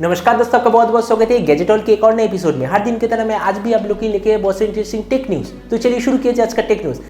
नमस्कार दोस्तों, आपका बहुत बहुत स्वागत है गैजेट वर्ल्ड के एक और नए एपिसोड में। हर दिन की तरह मैं आज भी आप लोग के लेके बहुत इंटरेस्टिंग टेक न्यूज। तो चलिए शुरू किया जाए आज का टेक न्यूज।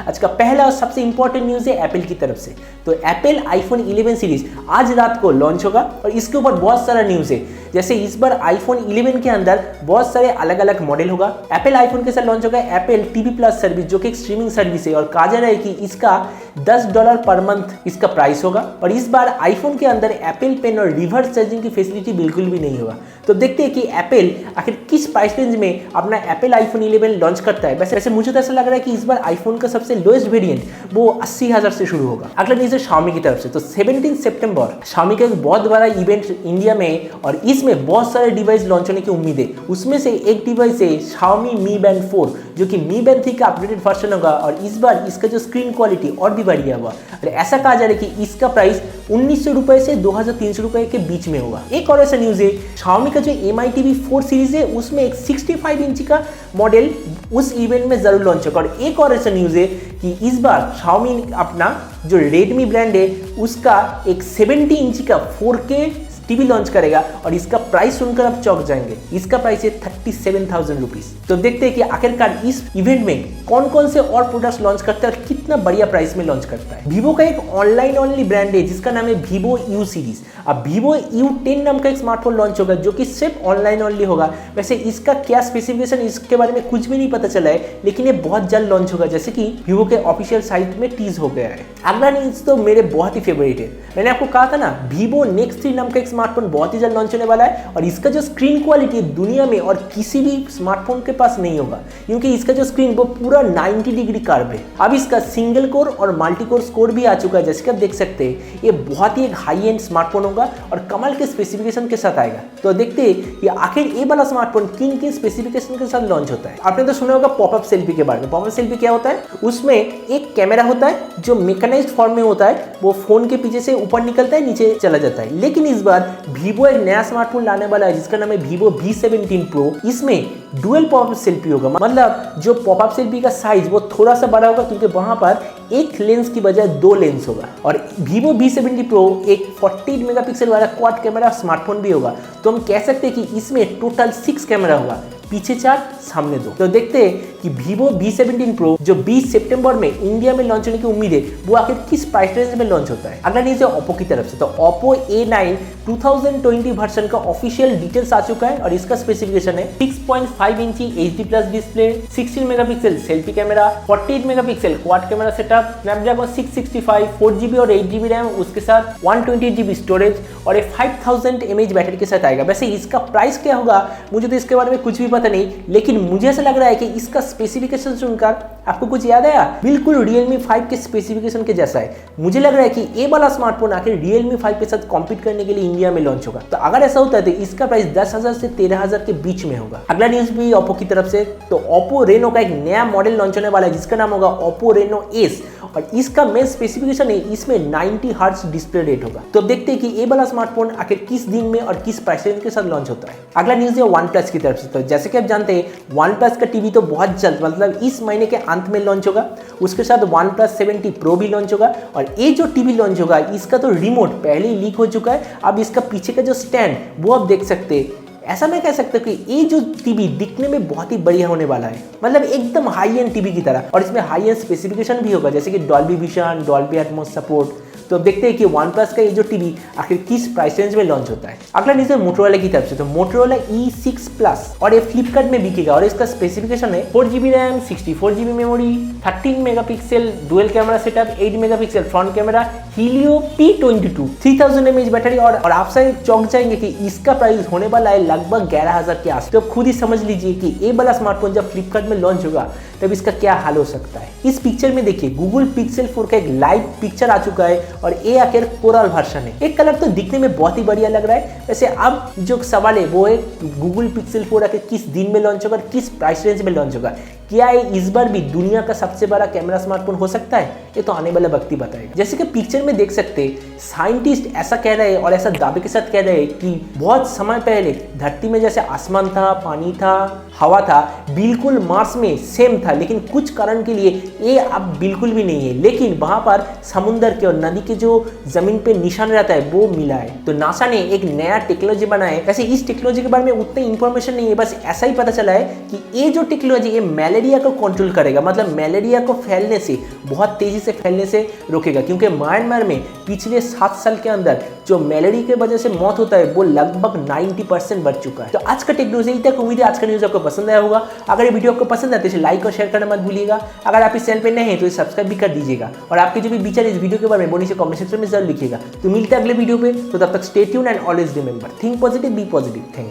आज का पहला और सबसे इंपॉर्टेंट न्यूज है एप्पल की तरफ से। तो एप्पल आईफोन 11 सीरीज आज रात को लॉन्च होगा और इसके ऊपर बहुत सारा न्यूज है। जैसे इस बार आईफोन 11 के अंदर बहुत सारे अलग अलग मॉडल होगा। एप्पल आईफोन के साथ लॉन्च होगा एप्पल टीवी प्लस सर्विस, जो कि एक स्ट्रीमिंग सर्विस है और कहा जा रहा है कि इसका $10 पर मंथ इसका प्राइस होगा। और इस बार आईफोन के अंदर एप्पल पेन और रिवर्स चार्जिंग की फैसिलिटी बिल्कुल भी नहीं होगा। तो देखते हैं कि एप्पल आखिर किस प्राइस रेंज में अपना एप्पल आईफोन 11 लॉन्च करता है। वैसे मुझे तो ऐसा लग रहा है कि इस बार आईफोन का सबसे लोएस्ट वेरिएंट वो 80,000 से शुरू होगा। अगला न्यूज है Xiaomi की तरफ से। तो 17 सितंबर Xiaomi का एक बहुत बड़ा इवेंट इंडिया में और इसमें बहुत सारे डिवाइस लॉन्च होने की उम्मीद है। उसमें से एक डिवाइस है Xiaomi Mi Band 4, जो कि Mi Band 3 का अपडेटेड वर्जन होगा और इस बार इसका जो स्क्रीन क्वालिटी और भी बढ़िया हुआ। और ऐसा कहा जा रहा है कि इसका प्राइस 1900 रुपए से 2300 रुपए के बीच में होगा। एक और ऐसा न्यूज है Xiaomi का जो Mi TV 4 सीरीज है उसमें एक 65 इंच का मॉडल उस इवेंट में जरूर लॉन्च होगा। और एक और ऐसा न्यूज है कि इस बार Xiaomi अपना जो रेडमी ब्रांड है उसका एक 70 इंच का 4K टीवी लॉन्च करेगा और इसका प्राइस सुनकर आप चौंक जाएंगे। इसका प्राइस है 37,000 रुपीज। तो देखते हैं कि आखिरकार इस इवेंट में कौन कौन से और प्रोडक्ट्स लॉन्च करता है और कितना बढ़िया प्राइस में लॉन्च करता है। वीवो का एक ऑनलाइन ओनली ब्रांड है जिसका नाम है VIVO U सीरीज। अब VIVO U10 नाम का एक स्मार्टफोन लॉन्च होगा जो कि सिर्फ ऑनलाइन ओनली होगा। वैसे इसका क्या स्पेसिफिकेशन इसके बारे में कुछ भी नहीं पता चला है, लेकिन ये बहुत जल्द लॉन्च होगा जैसे कि वीवो के ऑफिशियल साइट में टीज हो गया है। अगला न्यूज तो मेरे बहुत ही फेवरेट है। मैंने आपको कहा था ना VIVO Nex 3 नाम का एक स्मार्टफोन बहुत ही जल्द लॉन्च होने वाला है और इसका जो स्क्रीन क्वालिटी है दुनिया में और किसी भी स्मार्टफोन के पास नहीं होगा, क्योंकि इसका जो स्क्रीन वो पूरा 90 डिग्री कर्व है। अब इसका सिंगल कोर और मल्टी कोर स्कोर भी आ चुका है, जैसे कि आप देख सकते हैं। ये बहुत ही एक हाई एंड स्मार्टफोन होगा और कमाल के स्पेसिफिकेशन के साथ आएगा। तो देखते हैं कि आखिर ये वाला स्मार्टफोन किन किन स्पेसिफिकेशन के साथ लॉन्च होता है। आपने तो सुना होगा पॉपअप सेल्फी के बारे में। पॉपअप सेल्फी क्या होता है? उसमें एक कैमरा होता है जो मैकेनाइज्ड फॉर्म में होता है, वो फोन के पीछे से ऊपर निकलता है, नीचे चला जाता है। लेकिन इस बार वीवो एक नया स्मार्टफोन लाने वाला है जिसका नाम है VIVO V17 Pro। इसमें डुअल पॉपअप सेल्फी होगा, मतलब जो पॉपअप सेल्फी का साइज वो थोड़ा सा बड़ा होगा क्योंकि वहां पर एक लेंस की बजाय 2 लेंस होगा। और VIVO V70 Pro एक 48 मेगापिक्सल वाला क्वाड कैमरा स्मार्टफोन भी होगा। तो हम कह सकते हैं कि इसमें टोटल 6 कैमरा होगा, पीछे 4 सामने 2। तो देखते हैं कि VIVO V17 Pro जो 20 सितंबर में इंडिया में लॉन्च होने की उम्मीद है वो आखिर किस प्राइस रेंज में लॉन्च होता है। अगला न्यूज़ है ओप्पो की तरफ से। तो ओप्पो A9 2020 वर्जन का ऑफिशियल डिटेल्स आ चुका है और इसका स्पेसिफिकेशन है 6.5 इंची HD+ display, 16 megapixel selfie camera, 48 megapixel quad camera setup, Snapdragon 665, 4GB और 8GB रैम, उसके साथ 128GB स्टोरेज और एक 5000 mAh बैटरी के साथ आएगा। वैसे इसका प्राइस क्या होगा मुझे तो इसके बारे में कुछ भी पता नहीं, लेकिन मुझे ऐसा लग रहा है कि इसका स्पेसिफिकेशन सुनकर आपको कुछ याद आया, बिल्कुल Realme 5 के स्पेसिफिकेशन के जैसा है। मुझे लग रहा है कि ये वाला स्मार्टफोन आखिर Realme 5 के साथ कॉम्पीट करने के लिए इंडिया में लॉन्च होगा। तो अगर ऐसा होता है तो इसका प्राइस 10,000 से 13,000 के बीच में होगा। अगला न्यूज भी ओप्पो की तरफ से। तो ओप्पो रेनो का एक नया मॉडल लॉन्च होने वाला है जिसका नाम होगा ओप्पो रेनो एस और इसका मेन स्पेसिफिकेशन है इसमें 90 हर्ट्ज डिस्प्ले रेट होगा। तो देखते हैं कि ये वाला स्मार्टफोन आखिर किस दिन में और किस प्राइस रेंज के साथ लॉन्च होता है। अगला न्यूज है OnePlus की तरफ से। तो जैसे कि आप जानते हैं OnePlus का टीवी तो बहुत जल्द, मतलब इस महीने के अंत में लॉन्च होगा। उसके साथ OnePlus 70 Pro भी लॉन्च होगा और ये जो टीवी लॉन्च होगा इसका तो रिमोट पहले ही लीक हो चुका है। अब इसका पीछे का जो स्टैंड वो आप देख सकते हैं। ऐसा मैं कह सकता हूँ कि ये जो टीवी दिखने में बहुत ही बढ़िया होने वाला है, मतलब एकदम हाई एंड टीवी की तरह। और इसमें हाई एंड स्पेसिफिकेशन भी होगा जैसे कि Dolby vision, Dolby Atmos support. तो देखते हैं कि OnePlus का ये जो टीवी आखिर किस प्राइस रेंज में लॉन्च होता है। अगला न्यूज़ है मोटोरोला की तरफ से। तो मोटोरोला E6 Plus और ये फ्लिपकार्ट में बिकेगा और इसका स्पेसिफिकेशन है 4GB RAM, 64GB memory, 13 megapixel dual camera setup, 8 megapixel front camera, Helio P22, 3000 mAh battery. और आप सब चौंक जाएंगे कि इसका प्राइस होने वाला है लगभग 11,000 के आस। तो खुद ही समझ लीजिए कि ये वाला स्मार्टफोन जब फ्लिपकार्ट में लॉन्च होगा तब इसका क्या हाल हो सकता है। इस पिक्चर में देखिए गूगल पिक्सल 4 का एक लाइव पिक्चर आ चुका है और ये आखिर कोरल वर्जन है। एक कलर तो दिखने में बहुत ही बढ़िया लग रहा है। वैसे अब जो सवाल है वो है गूगल पिक्सल 4 आखिर किस दिन में लॉन्च होगा, किस प्राइस रेंज में लॉन्च होगा। क्या ये इस बार भी दुनिया का सबसे बड़ा कैमरा स्मार्टफोन हो सकता है? ये तो आने वाला वक्त ही बताएगा। जैसे कि पिक्चर में देख सकते साइंटिस्ट ऐसा कह रहे हैं और ऐसा दावे के साथ कह रहे हैं कि बहुत समय पहले धरती में जैसे आसमान था, पानी था, हवा था, बिल्कुल मार्स में सेम था, लेकिन कुछ कारण के लिए ये अब बिल्कुल भी नहीं है, लेकिन वहां पर समुद्र के और नदी के जो जमीन पे निशान रहता है वो मिला है। तो नासा ने एक नया टेक्नोलॉजी बनाया है। वैसे इस टेक्नोलॉजी के बारे में उतनी इंफॉर्मेशन नहीं है, बस ऐसा ही पता चला है कि ये जो टेक्नोलॉजी ये मलेरिया को कंट्रोल करेगा, मतलब मलेरिया को फैलने से, बहुत तेजी से फैलने से रोकेगा। क्योंकि म्यांमार में पिछले 7 साल के अंदर जो मलेरिया की वजह से मौत होता है वो लगभग 90% बढ़ चुका है। तो आज का टेक्नोलॉजी तक उम्मीद है आज का न्यूज़ आपको पसंद आया होगा। अगर ये वीडियो आपको पसंद आए तो इसे लाइक और शेयर करना मत भूलिएगा। अगर आप इस चैनल पे नए हैं तो इसे सब्सक्राइब भी कर दीजिएगा और आपके जो भी विचार इस वीडियो के बारे में वो नीचे कमेंट सेक्शन में जरूर लिखिएगा। तो मिलते हैं अगले वीडियो पे, तो तब तक stay tuned and always remember think positive, be positive. Thank you.